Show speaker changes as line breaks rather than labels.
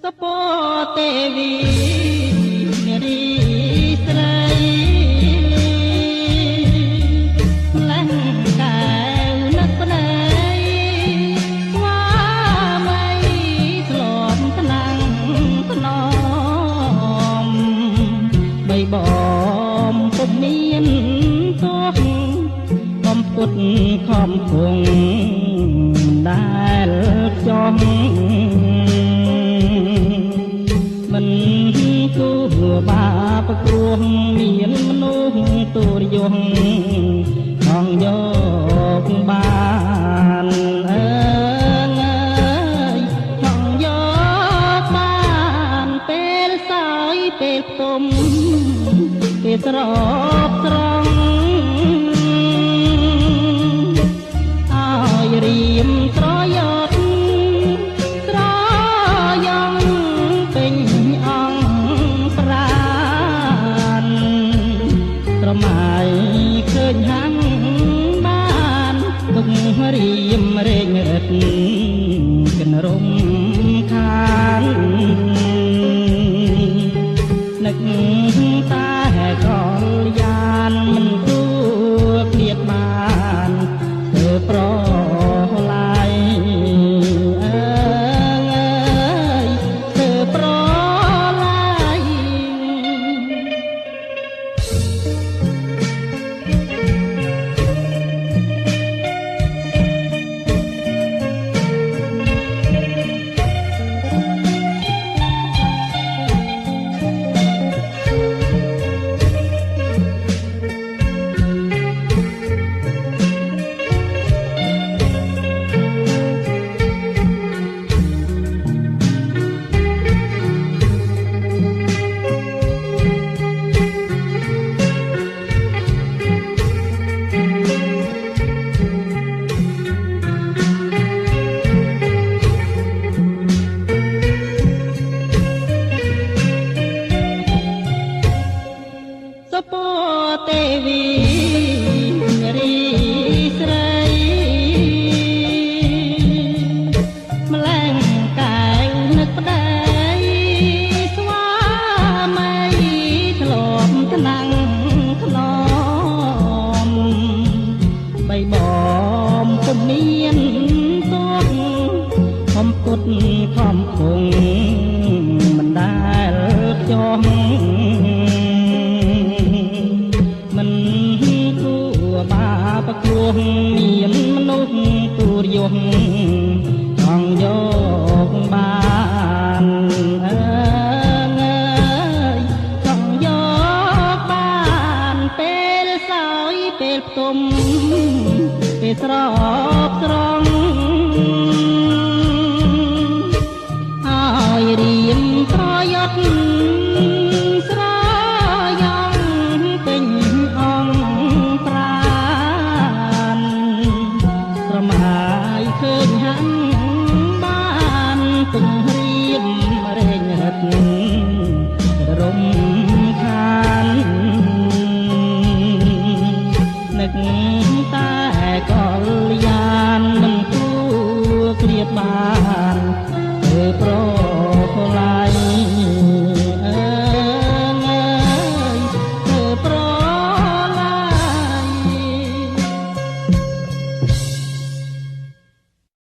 សពទេវីនារីស្រីលះកែវនឹកប្តីស្វាមីធ្លាប់ថ្នាំងថ្នមបីបំពុំមានទោះបំពុតខំគង់ដែលចង់មិនគូបាប្រព្រោះមានមនុស្សទូរយងខំយកបានអើយខំយកបានពេលសោយពេលទុំពេលត្រប់ត្រង់ឲ្យរៀមត្រយត់ត្រយងពេញអង្គប្រានត្រមៃឃើញហាំងបានទុករៀមរែងរឹតកិនរំខាននឹកតែកលយានមិនទួលឃ្លាតបានធ្វើប្រឡាយអើយធ្វើប្រឡាយសពទេវីនារីស្រីម្លែងកែវនឹកប្តីស្វាមីធ្លាប់ថ្នាំងថ្នមបីបំពុំមានទោះខំពុតខំគង់មិនដែលចង់មិនគួរបាប្រគ្រោះមានមនុស្សទូរយងចង់យកបាន